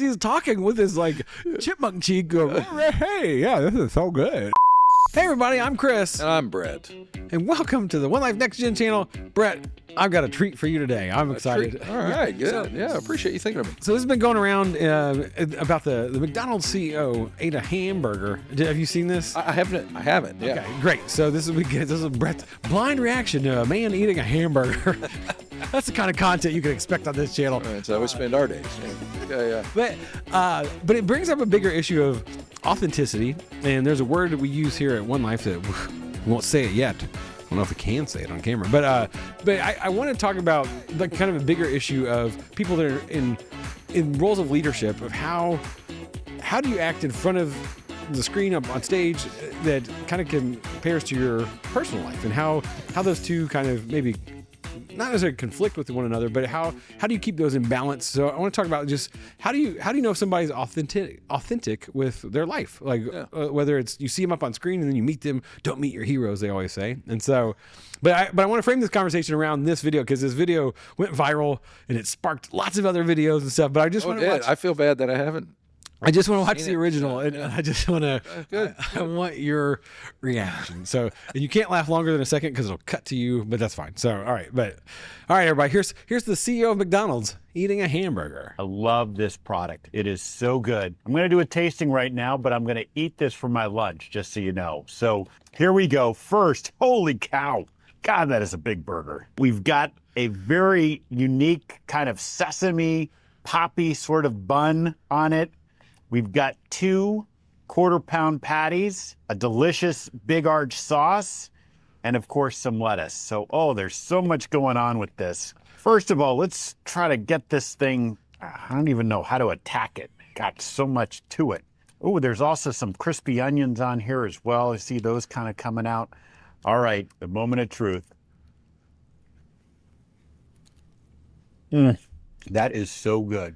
He's talking with his like chipmunk cheek going, hey, yeah, this is so good. Hey everybody, I'm Chris. And I'm Brett. And welcome to the One Life Next Gen channel. Brett, I've got a treat for you today. I'm excited. All right, good. Yeah, I appreciate you thinking of me. So this has been going around about the McDonald's CEO ate a hamburger. Have you seen this? I haven't. Yeah. Okay, great. So this is Brett's blind reaction to a man eating a hamburger. That's the kind of content you can expect on this channel. That's how we spend our days. Yeah. But it brings up a bigger issue of authenticity, and there's a word that we use here at One Life that we won't say it yet. I don't know if we can say it on camera, but I want to talk about the kind of a bigger issue of people that are in roles of leadership, of how do you act in front of the screen up on stage that kind of compares to your personal life, and how those two kind of maybe not necessarily conflict with one another, but how do you keep those in balance? So I want to talk about just how do you know if somebody's authentic with their life, like whether it's you see them up on screen and then you meet them. Don't meet your heroes, they always say. And so, but I want to frame this conversation around this video because this video went viral and it sparked lots of other videos and stuff. But I just want to watch. I feel bad that I haven't. I just want to watch the original, and I just want to. I want your reaction. So, and you can't laugh longer than a second because it'll cut to you, but that's fine. So, all right, everybody. Here's the CEO of McDonald's eating a hamburger. I love this product. It is so good. I'm going to do a tasting right now, but I'm going to eat this for my lunch, just so you know. So here we go. First, holy cow! God, that is a big burger. We've got a very unique kind of sesame poppy sort of bun on it. We've got 2 quarter-pound patties, a delicious Big Arch sauce, and of course some lettuce. So, there's so much going on with this. First of all, let's try to get this thing, I don't even know how to attack it. Got so much to it. Oh, there's also some crispy onions on here as well. I see those kind of coming out. All right, the moment of truth. That is so good.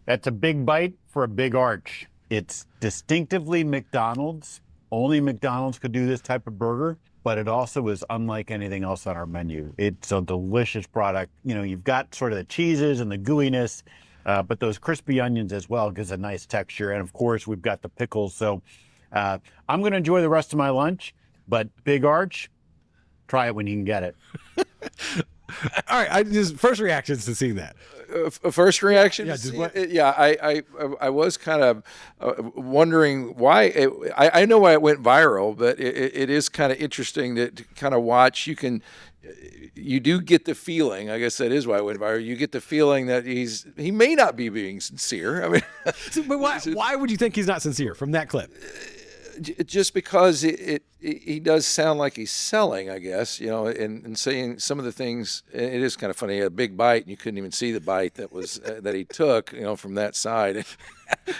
That's a big bite for a big arch. It's distinctively McDonald's. Only McDonald's could do this type of burger, but it also is unlike anything else on our menu. It's a delicious product. You know, you've got sort of the cheeses and the gooiness, but those crispy onions as well gives a nice texture. And of course, we've got the pickles. So I'm going to enjoy the rest of my lunch, but Big Arch, try it when you can get it. All right, first reactions to seeing that. First reaction? Yeah, I was kind of wondering why. I know why it went viral, but it is kind of interesting to kind of watch. You do get the feeling, I guess that is why it went viral. You get the feeling that he may not be being sincere. I mean, but why would you think he's not sincere from that clip? Just because he does sound like he's selling, I guess, you know, and saying some of the things. It is kind of funny. He had a big bite, and you couldn't even see the bite that was that he took, you know, from that side.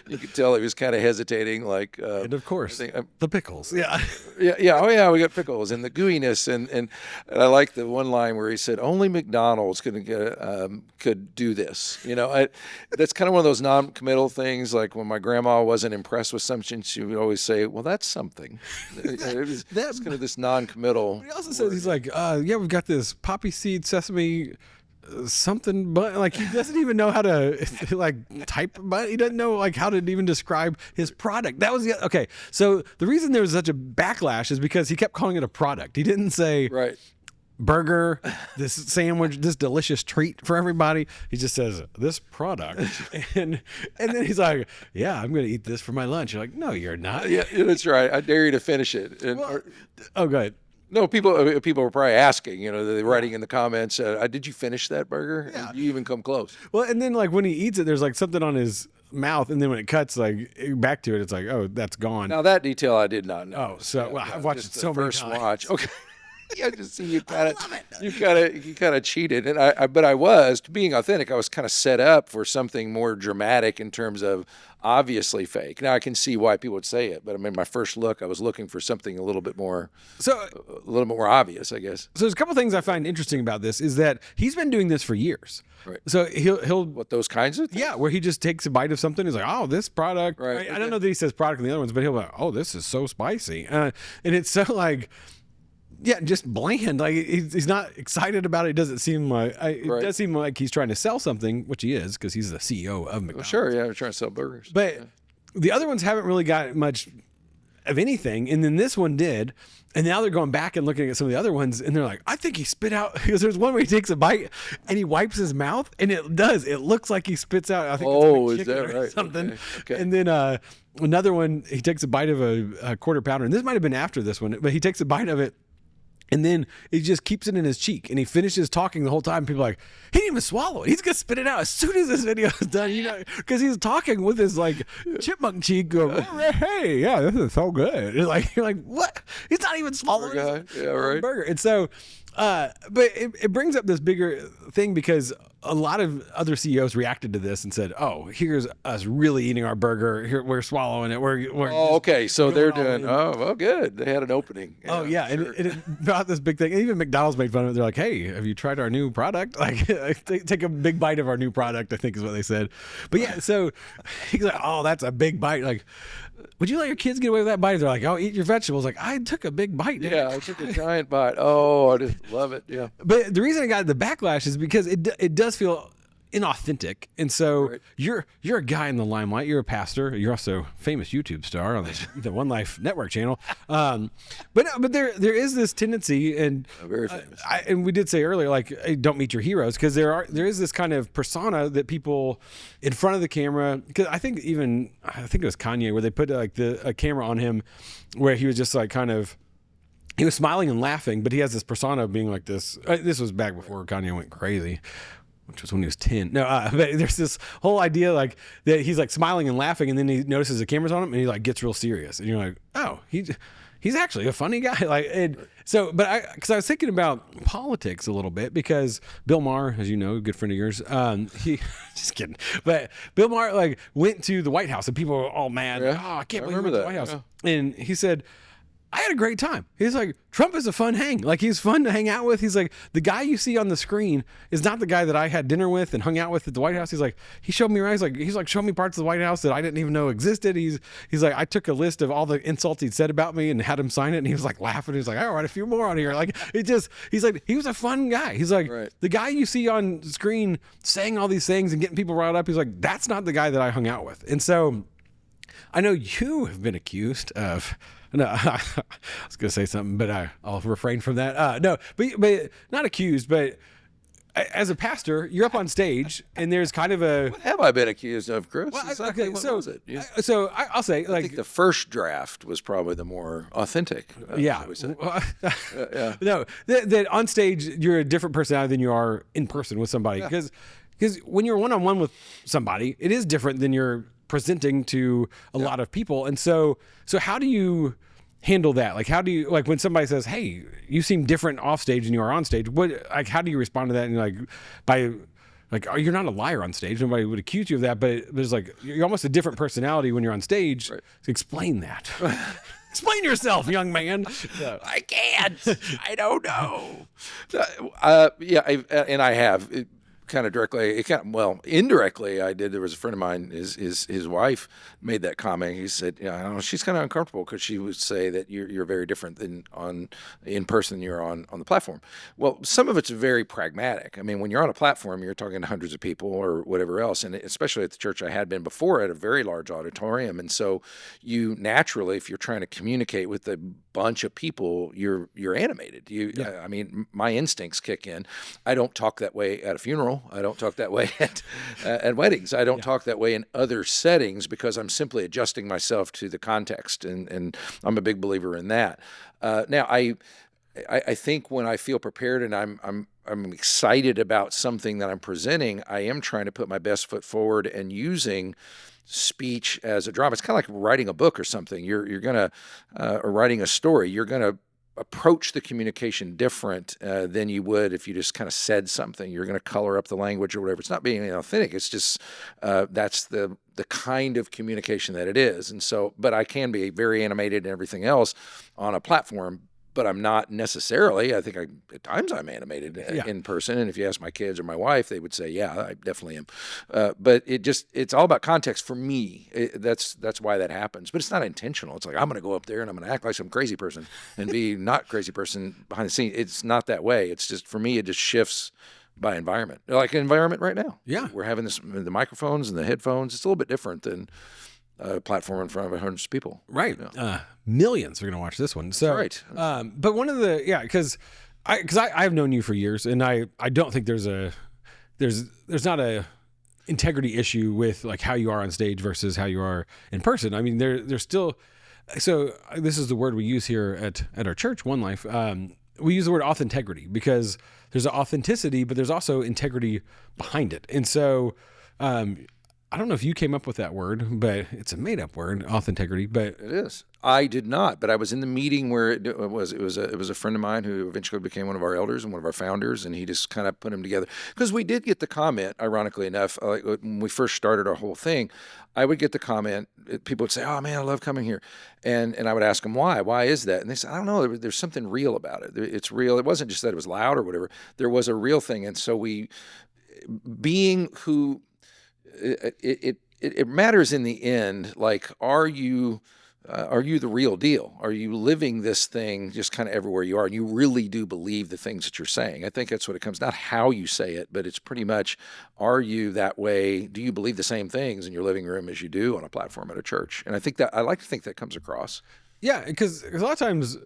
You could tell he was kind of hesitating, like. And of course, the pickles. Yeah. Yeah. Oh yeah, we got pickles and the gooiness, and I like the one line where he said, "Only McDonald's could do this." You know, that's kind of one of those non-committal things. Like when my grandma wasn't impressed with something, she would always say, "Well, that's something." That's kind of this non-committal. He also says he's like, "Yeah, we've got this poppy seed sesame." Something, but like he doesn't even know how to like type, but he doesn't know like how to even describe his product. That was okay. So the reason there was such a backlash is because he kept calling it a product. He didn't say right burger, this sandwich, this delicious treat for everybody. He just says this product, and then he's like, "Yeah, I'm going to eat this for my lunch." You're like, "No, you're not." Yeah, that's right. I dare you to finish it. Go ahead. No, people were probably asking, you know, they're writing in the comments, did you finish that burger? Yeah. Did you even come close? Well, and then like when he eats it, there's like something on his mouth, and then when it cuts like back to it, it's like, oh, that's gone. Now that detail I did not know. Oh, so I've watched it so many times. Watch. Okay. Yeah, just see you kind of cheated, and but I was being authentic. I was kind of set up for something more dramatic in terms of obviously fake. Now I can see why people would say it, but I mean, my first look, I was looking for something a little bit more obvious, I guess. So there's a couple things I find interesting about this is that he's been doing this for years. Right. So he'll those kinds of things? Yeah, where he just takes a bite of something. He's like, oh, this product. Right. I don't know that he says product in the other ones, but he'll be like, oh, this is so spicy, and it's so like. just bland. Like he's not excited about it. It doesn't seem like it does seem like he's trying to sell something, which he is because he's the CEO of McDonald's. Well, sure, yeah, we're trying to sell burgers. But the other ones haven't really got much of anything, and then this one did. And now they're going back and looking at some of the other ones, and they're like, I think he spit out, because there's one where he takes a bite and he wipes his mouth, and it looks like he spits out, I think is that right? Something. Okay. And then another one, he takes a bite of a quarter pounder, and this might have been after this one, but he takes a bite of it, and then he just keeps it in his cheek, and he finishes talking the whole time. People are like, he didn't even swallow it. He's gonna spit it out as soon as this video is done, because he's talking with his like chipmunk cheek, going, "Hey, yeah, this is so good." It's like you're like, what? He's not even swallowing his burger. And so, but it brings up this bigger thing because a lot of other CEOs reacted to this and said, "Oh, here's us really eating our burger. Here, we're swallowing it. We're okay. So they're doing. Oh, well, good. They had an opening. Yeah, oh yeah, sure. and it brought this big thing. And even McDonald's made fun of it. They're like, "Hey, have you tried our new product? Like, take a big bite of our new product." I think is what they said. But yeah, so he's like, "Oh, that's a big bite." Like, would you let your kids get away with that bite? They're like, "Oh, eat your vegetables." Like, I took a big bite. Yeah, I took a giant bite. Oh, I just love it. Yeah. But the reason I got the backlash is because it does feel inauthentic, and so you're a guy in the limelight. You're a pastor. You're also a famous YouTube star on the One Life Network channel. But there is this tendency, and very famous. And we did say earlier, like, hey, don't meet your heroes, because there is this kind of persona that people in front of the camera. Because I think it was Kanye where they put like a camera on him where he was just like kind of. He was smiling and laughing, but he has this persona of being like this. This was back before Kanye went crazy, which was when he was 10. No, but there's this whole idea like that he's like smiling and laughing, and then he notices the camera's on him, and he like gets real serious, and you're like, oh, he's actually a funny guy. Like, because I was thinking about politics a little bit, because Bill Maher, as you know, a good friend of yours, he just kidding, but Bill Maher like went to the White House, and people were all mad. Yeah. Oh, I can't believe he went to the White House, yeah. and he said, I had a great time. He's like, Trump is a fun hang. Like, he's fun to hang out with. He's like, the guy you see on the screen is not the guy that I had dinner with and hung out with at the White House. He's like, he showed me around. He's like, showed me parts of the White House that I didn't even know existed. He's like, I took a list of all the insults he'd said about me and had him sign it. And he was like laughing. He's like, I'll write a few more on here. Like, he's like, he was a fun guy. He's like, the guy you see on screen saying all these things and getting people riled up. He's like, that's not the guy that I hung out with. And so I know you have been accused of, no, I was going to say something, but I'll refrain from that. No, but not accused, but as a pastor, you're up on stage, and there's kind of a. What have I been accused of, Chris? Well, exactly. okay, What so was it? Yeah. So I'll say, like, I think the first draft was probably the more authentic. Yeah. Yeah. No, that on stage you're a different personality than you are in person with somebody, because when you're one-on-one with somebody, it is different than you're presenting to a lot of people. And so how do you handle that? Like, how do you, like, when somebody says, hey, you seem different off stage than you are on stage, how do you respond to that? And oh, you're not a liar on stage. Nobody would accuse you of that, but there's like, you're almost a different personality when you're on stage. Right. So explain that. Explain yourself, young man. I can't. I don't know. I have. Kind of directly, indirectly, I did. There was a friend of mine, his wife made that comment. He said, "Yeah, I don't know, she's kind of uncomfortable because she would say that you're very different than in person than you're on the platform." Well, some of it's very pragmatic. I mean, when you're on a platform, you're talking to hundreds of people or whatever else, and especially at the church I had been before, at a very large auditorium, and so you naturally, if you're trying to communicate with a bunch of people, you're animated. I mean, my instincts kick in. I don't talk that way at a funeral. I don't talk that way at weddings. I don't talk that way in other settings because I'm simply adjusting myself to the context, and I'm a big believer in that. Now, I think when I feel prepared and I'm excited about something that I'm presenting, I am trying to put my best foot forward and using speech as a drama. It's kind of like writing a book or something. You're gonna or writing a story. You're gonna approach the communication different than you would if you just kind of said something. You're going to color up the language or whatever. It's not being authentic. It's just that's the kind of communication that it is. And so, but I can be very animated and everything else on a platform. but I'm not necessarily. I think at times I'm animated in person. And if you ask my kids or my wife, they would say, yeah, I definitely am. But it's all about context for me. That's why that happens. But it's not intentional. It's like, I'm going to go up there and I'm going to act like some crazy person and be not crazy person behind the scenes. It's not that way. It's just, for me, it just shifts by environment. Like environment right now. Yeah. We're having the microphones and the headphones. It's a little bit different than a platform in front of hundreds of people. Right. Millions are going to watch this one. So, right. But one of the, because I've known you for years, and I don't think there's not a integrity issue with like how you are on stage versus how you are in person. I mean, there's still, so this is the word we use here at our church, One Life. We use the word authenticity because there's an authenticity, but there's also integrity behind it. And so, I don't know if you came up with that word, but it's a made-up word, authenticity. But it is. I did not, but I was in the meeting where it was a friend of mine who eventually became one of our elders and one of our founders, and he just kind of put them together. Because we did get the comment, ironically enough, when we first started our whole thing, I would get the comment. People would say, "Oh man, I love coming here," and I would ask them why. Why is that? And they said, "I don't know. There's something real about it. It's real. It wasn't just that it was loud or whatever. There was a real thing." And so being who. It matters in the end. Like, are you the real deal? Are you living this thing just kind of everywhere you are? And you really do believe the things that you're saying. I think that's what it comes, not how you say it, but it's pretty much, are you that way? Do you believe the same things in your living room as you do on a platform at a church? And I like to think that comes across. Yeah, because a lot of times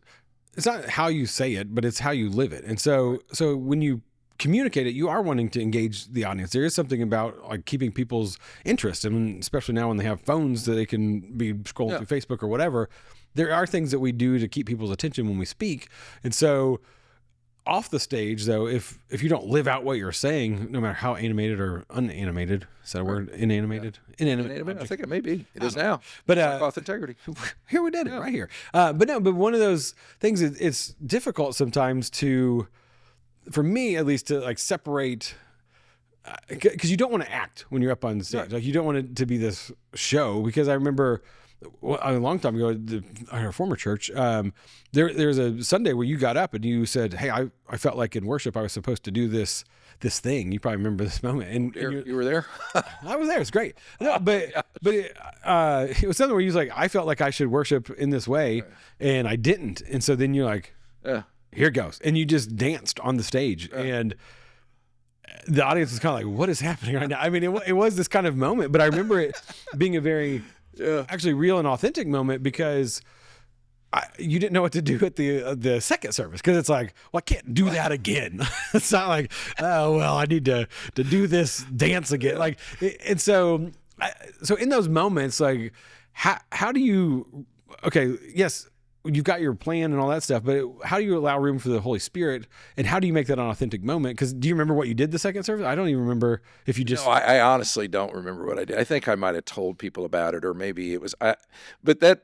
it's not how you say it, but it's how you live it. And so when you communicate it, you are wanting to engage the audience. There is something about like keeping people's interest, and especially now when they have phones that they can be scrolling through Facebook or whatever, there are things that we do to keep people's attention when we speak. And so off the stage, though, if you don't live out what you're saying, no matter how animated or unanimated, is that a word? Inanimated? Yeah. Inanimate? I think it may be. It is now. But like authenticity. Here we did it right here. But one of those things, it's difficult sometimes for me at least, to like separate, because you don't want to act when you're up on stage. Right. Like you don't want it to be this show, because I remember a long time ago at our former church, there's a Sunday where you got up and you said, "Hey, I felt like in worship I was supposed to do this thing." You probably remember this moment. And you were there? I was there. It's great. No, but it was something where you was like, "I felt like I should worship in this way," and I didn't. And so then you're like, "Here it goes," and you just danced on the stage, and the audience was kind of like, "What is happening right now?" I mean, it was this kind of moment, but I remember it being a very actually real and authentic moment, because you didn't know what to do at the second service, because it's like, well, I can't do that again. It's not like, oh well, I need to do this dance again. Like, and so in those moments, like, how do you? Okay, yes, you've got your plan and all that stuff, but how do you allow room for the Holy Spirit, and how do you make that an authentic moment? Because do you remember what you did the second service? I don't even remember if you just... No, I honestly don't remember what I did. I think I might have told people about it, or maybe it was... But that...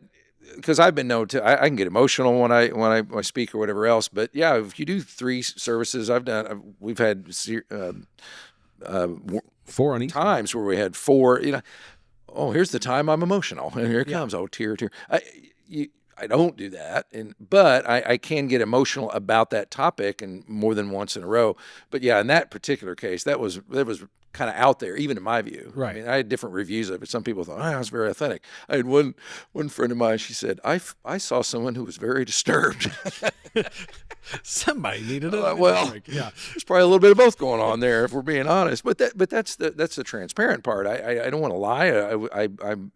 Because I've been known to... I can get emotional when I speak or whatever else, but yeah, if you do 3 services, we've had 4 on each times where we had 4, here's the time I'm emotional, and here it comes, tear. I don't do that, but I can get emotional about that topic, and more than once in a row. But yeah, in that particular case, that was kind of out there, even in my view. Right. I mean, I had different reviews of it. Some people thought, I was very authentic. I had one friend of mine, she said, I saw someone who was very disturbed. Somebody needed it. Well, yeah, there's probably a little bit of both going on there, if we're being honest. But that's the transparent part. I don't want to lie. I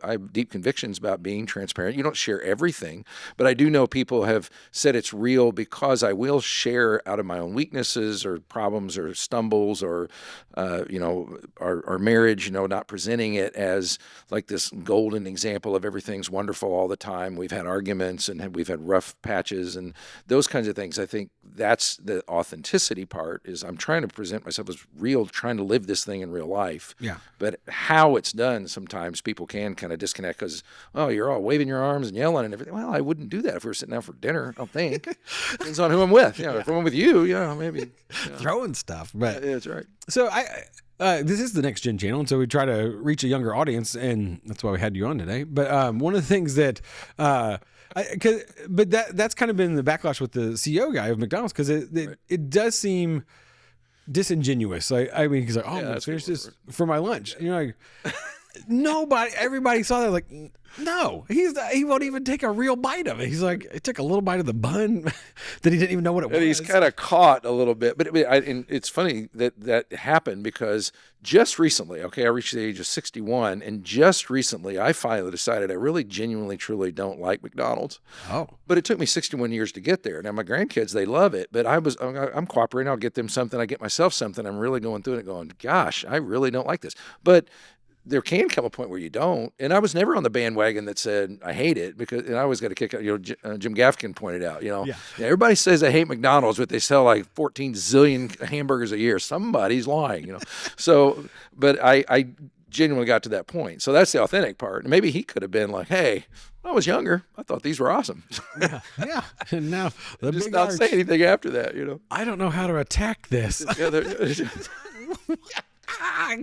have deep convictions about being transparent. You don't share everything, but I do know people have said it's real, because I will share out of my own weaknesses or problems or stumbles, or our marriage, not presenting it as like this golden example of everything's wonderful all the time. We've had arguments and we've had rough patches and those kinds of things. I think that's the authenticity part, is I'm trying to present myself as real, trying to live this thing in real life. Yeah. But how it's done, sometimes people can kind of disconnect because, you're all waving your arms and yelling and everything. Well, I wouldn't do that if we were sitting down for dinner, I don't think. Depends on who I'm with. If I'm with you, maybe. Throwing stuff. But yeah, that's right. So this is the Next Gen channel, and so we try to reach a younger audience, and that's why we had you on today. But one of the things that, that's kind of been the backlash with the CEO guy of McDonald's, because it does seem disingenuous. I mean, he's like, oh, I'm gonna finish this for my lunch. And you're like, everybody saw that, like, no, he won't even take a real bite of it. He's like, he took a little bite of the bun that he didn't even know what it was. And he's kind of caught a little bit. But and it's funny that happened because just recently, I reached the age of 61, and just recently I finally decided I really genuinely, truly don't like McDonald's. Oh. But it took me 61 years to get there. Now, my grandkids, they love it, but I'm cooperating. I'll get them something. I get myself something. I'm really going through it going, gosh, I really don't like this. But there can come a point where you don't. And I was never on the bandwagon that said I hate it, and I always got a kick out. Jim Gaffigan pointed out, everybody says I hate McDonald's, but they sell like 14 zillion hamburgers a year. Somebody's lying, So, but I genuinely got to that point. So that's the authentic part. And maybe he could have been like, hey, when I was younger, I thought these were awesome. Yeah. And now just not say anything after that, I don't know how to attack this.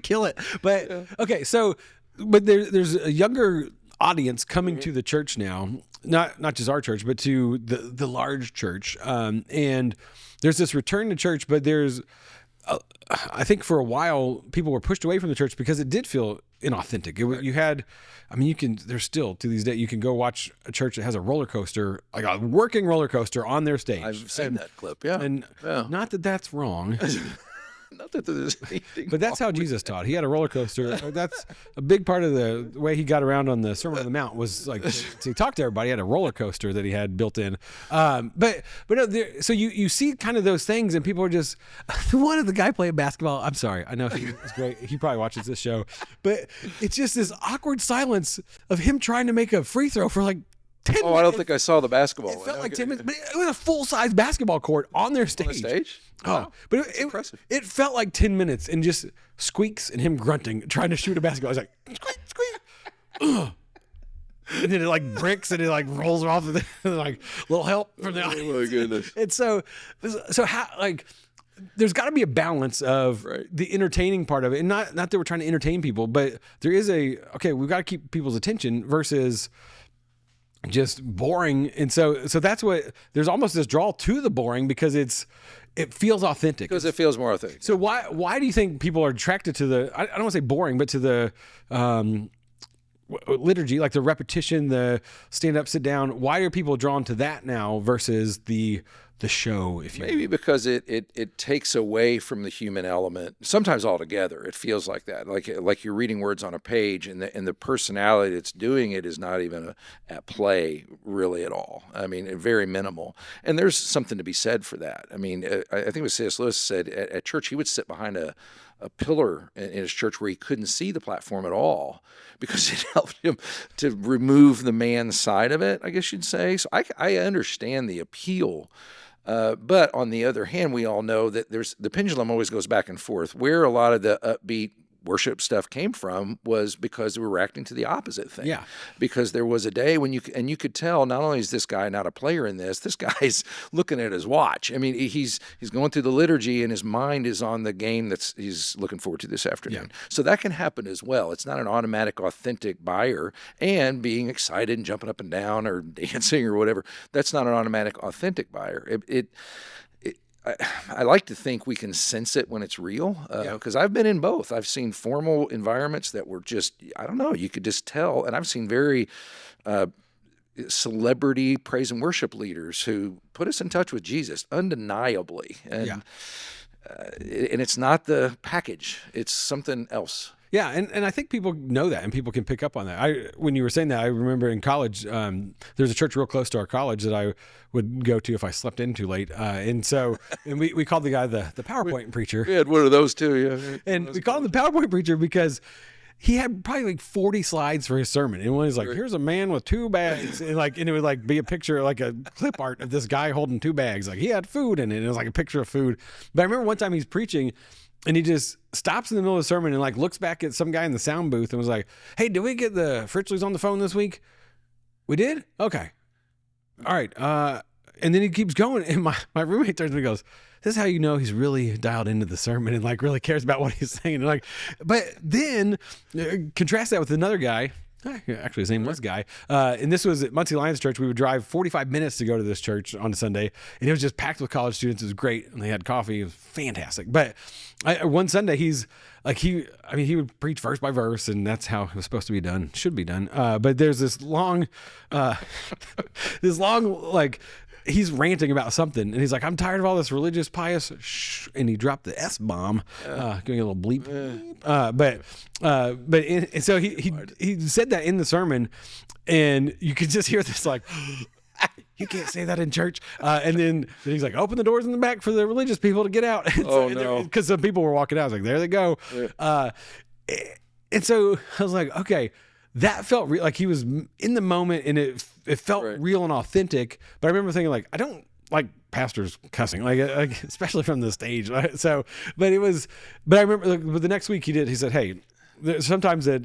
Kill it. But okay, so there's a younger audience coming to the church now, not just our church, but to the large church, and there's this return to church, but there's I think for a while people were pushed away from the church because it did feel inauthentic. There's still to these days, you can go watch a church that has a roller coaster, like a working roller coaster on their stage. I've seen that clip, yeah. And not that that's wrong. Not that there's anything, but that's how Jesus taught. He had a roller coaster. That's a big part of the way he got around on the Sermon on the Mount, was like to talk to everybody. He had a roller coaster that he had built in. But no, so you see kind of those things, and people are just, one of the guy playing basketball. I'm sorry, I know he's great. He probably watches this show, but it's just this awkward silence of him trying to make a free throw for like 10 minutes. I don't think I saw the basketball. It felt like 10 minutes, but it was a full-size basketball court on their stage. On the stage? Wow. But it felt like 10 minutes, and just squeaks and him grunting, trying to shoot a basketball. I was like, squeak, squeak. Ugh. And then it like bricks, and it like rolls off of like little help from the audience. Oh my goodness. And so how, like, there's got to be a balance of the entertaining part of it, and not that we're trying to entertain people, but there is we've got to keep people's attention versus just boring. And so that's what, there's almost this draw to the boring because it feels authentic. Because it feels more authentic. So why do you think people are attracted to I don't want to say boring, but to the liturgy, like the repetition, the stand up, sit down? Why are people drawn to that now versus the show, if you maybe because it takes away from the human element, sometimes altogether. It feels like that, like you're reading words on a page, and the personality that's doing it is not even at play really at all. I mean, very minimal. And there's something to be said for that. I mean, I think what C.S. Lewis said at church, he would sit behind a pillar in his church where he couldn't see the platform at all because it helped him to remove the man side of it, I guess you'd say. So I understand the appeal. But on the other hand, we all know that the pendulum always goes back and forth. Where a lot of the upbeat worship stuff came from was because we were reacting to the opposite thing. Yeah. Because there was a day when you could tell, not only is this guy not a player in this guy's looking at his watch. I mean, he's going through the liturgy and his mind is on the game he's looking forward to this afternoon. Yeah. So that can happen as well. It's not an automatic, authentic buyer, and being excited and jumping up and down or dancing or whatever. That's not an automatic, authentic buyer. I like to think we can sense it when it's real, because I've been in both. I've seen formal environments that were just, I don't know, you could just tell. And I've seen very celebrity praise and worship leaders who put us in touch with Jesus, undeniably. And it's not the package. It's something else. Yeah, and I think people know that, and people can pick up on that. When you were saying that, I remember in college, there's a church real close to our college that I would go to if I slept in too late. And we called the guy the PowerPoint preacher. We had one of those too, yeah. And we called him the PowerPoint preacher because he had probably like 40 slides for his sermon. And one is like, here's a man with 2 bags. And it would like be a picture, like a clip art of this guy holding 2 bags. Like he had food in it. And it was like a picture of food. But I remember one time he's preaching, and he just stops in the middle of the sermon and like looks back at some guy in the sound booth and was like, hey, did we get the Fritzleys on the phone this week? We did? Okay. All right. and then he keeps going, and my roommate turns to me and goes, "This is how you know he's really dialed into the sermon and like really cares about what he's saying." And like, but then contrast that with another guy. Actually, his name was Guy. And this was at Muncie Lions Church. We would drive 45 minutes to go to this church on a Sunday, and it was just packed with college students. It was great, and they had coffee. It was fantastic. But one Sunday, he's like, he would preach verse by verse, and that's how it was supposed to be done, should be done. But there's this long, like, he's ranting about something, and he's like, "I'm tired of all this religious, pious," and he dropped the S bomb, giving a little bleep. And so he said that in the sermon, and you could just hear this like, "You can't say that in church." And then he's like, "Open the doors in the back for the religious people to get out." And no! Because some people were walking out. I was like, "There they go." Yeah. And so I was like, "Okay." That felt real, like he was in the moment, and it felt real and authentic. But I remember thinking, like, I don't like pastors cussing, like especially from the stage. So, but I remember like, the next week he said, "Hey, there's sometimes that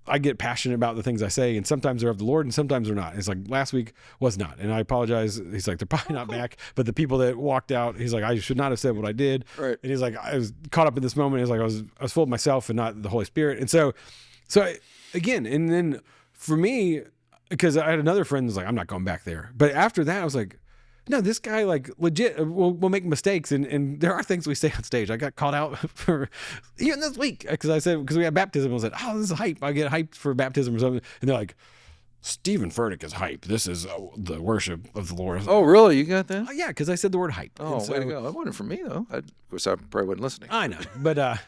I get passionate about the things I say, and sometimes they're of the Lord, and sometimes they're not." It's like last week was not, and I apologize. He's like, "They're probably not back," but the people that walked out, he's like, "I should not have said what I did." Right. And he's like, "I was caught up in this moment." He's like, I was full of myself and not the Holy Spirit, and so. Again, and then for me, because I had another friend who was like, "I'm not going back there." But after that, I was like, no, this guy like legit will make mistakes. And there are things we say on stage. I got called out for even this week because we had baptism. I was like, "Oh, this is hype. I get hyped for baptism or something." And they're like, "Stephen Furtick is hype. This is the worship of the Lord." Oh, really? You got that? Oh, yeah, because I said the word hype. Oh, way to go. That wasn't for me, though. Of course, I probably wasn't listening. I know, but...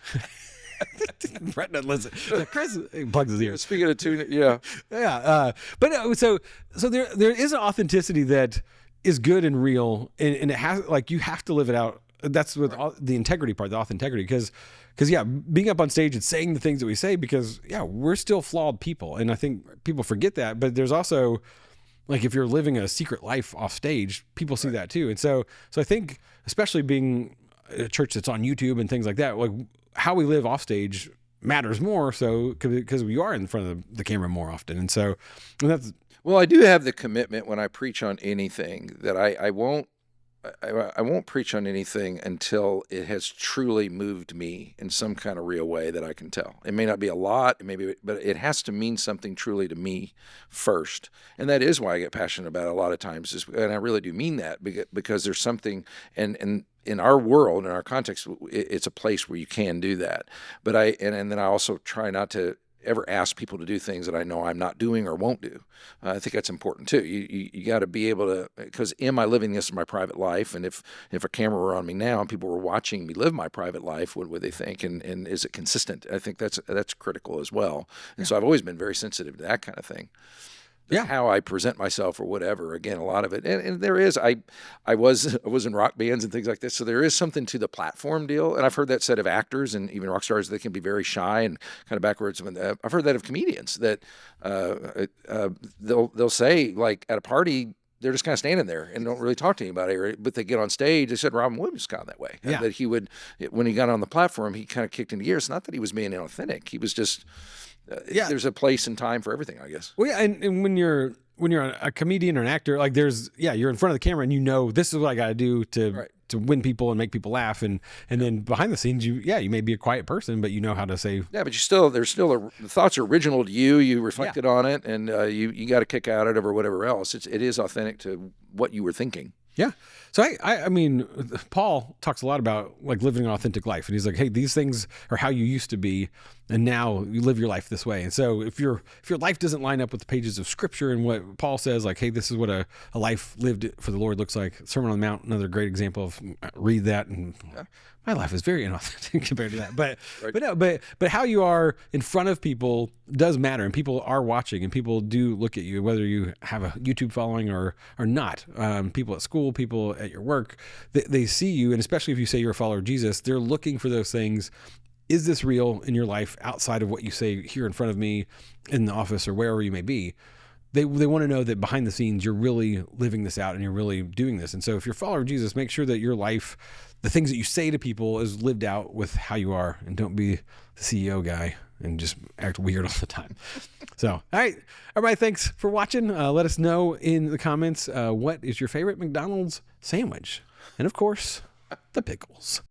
Brett doesn't listen. Chris plugs his ears. Speaking of tune, yeah. But so there is an authenticity that is good and real, and it has, like, you have to live it out. That's with the integrity part, the authenticity, because being up on stage and saying the things that we say, because we're still flawed people, and I think people forget that. But there's also, like, if you're living a secret life off stage, people see that too, and so I think, especially being a church that's on YouTube and things like that, like, how we live off stage matters more, so because we are in front of the camera more often, and that's. Well, I do have the commitment when I preach on anything that I won't preach on anything until it has truly moved me in some kind of real way that I can tell. It may not be a lot, but it has to mean something truly to me first, and that is why I get passionate about it a lot of times. And I really do mean that, because there's something, and in our world, in our context, it's a place where you can do that. But then I also try not to ever ask people to do things that I know I'm not doing or won't do. I think that's important too. You got to be able to, because am I living this in my private life? And if a camera were on me now and people were watching me live my private life, what would they think? And is it consistent? I think that's critical as well. And so I've always been very sensitive to that kind of thing. How I present myself or whatever. Again, a lot of it, and there is. I was in rock bands and things like this, so there is something to the platform deal. And I've heard that said of actors and even rock stars, they can be very shy and kind of backwards. I've heard that of comedians, that they'll say, like, at a party, they're just kind of standing there and don't really talk to anybody. But they get on stage. They said Robin Williams kind of that way. Yeah. That he would, when he got on the platform, he kind of kicked into gear. It's not that he was being inauthentic. He was just. There's a place and time for everything, I guess. Well, yeah, and when you're a comedian or an actor, like, you're in front of the camera and this is what I got to do to win people and make people laugh, and then behind the scenes, you may be a quiet person, but you know how to say. Yeah, but the thoughts are original to you. You reflected on it, and you got a kick out of it or whatever else. It is authentic to what you were thinking. Yeah. So I mean, Paul talks a lot about, like, living an authentic life, and he's like, "Hey, these things are how you used to be, and now you live your life this way." And so if your life doesn't line up with the pages of Scripture and what Paul says, like, "Hey, this is what a life lived for the Lord looks like." Sermon on the Mount, another great example of read that, and my life is very inauthentic compared to that. But how you are in front of people does matter, and people are watching, and people do look at you, whether you have a YouTube following or not. People at school, people at your work, they see you, and especially if you say you're a follower of Jesus, they're looking for those things. Is this real in your life outside of what you say here in front of me in the office or wherever you may be? they want to know that behind the scenes, you're really living this out and you're really doing this. And so if you're a follower of Jesus, make sure that your life, the things that you say to people is lived out with how you are, and don't be the CEO guy and just act weird all the time. So, all right, everybody, thanks for watching. Let us know in the comments, what is your favorite McDonald's sandwich? And of course, the pickles.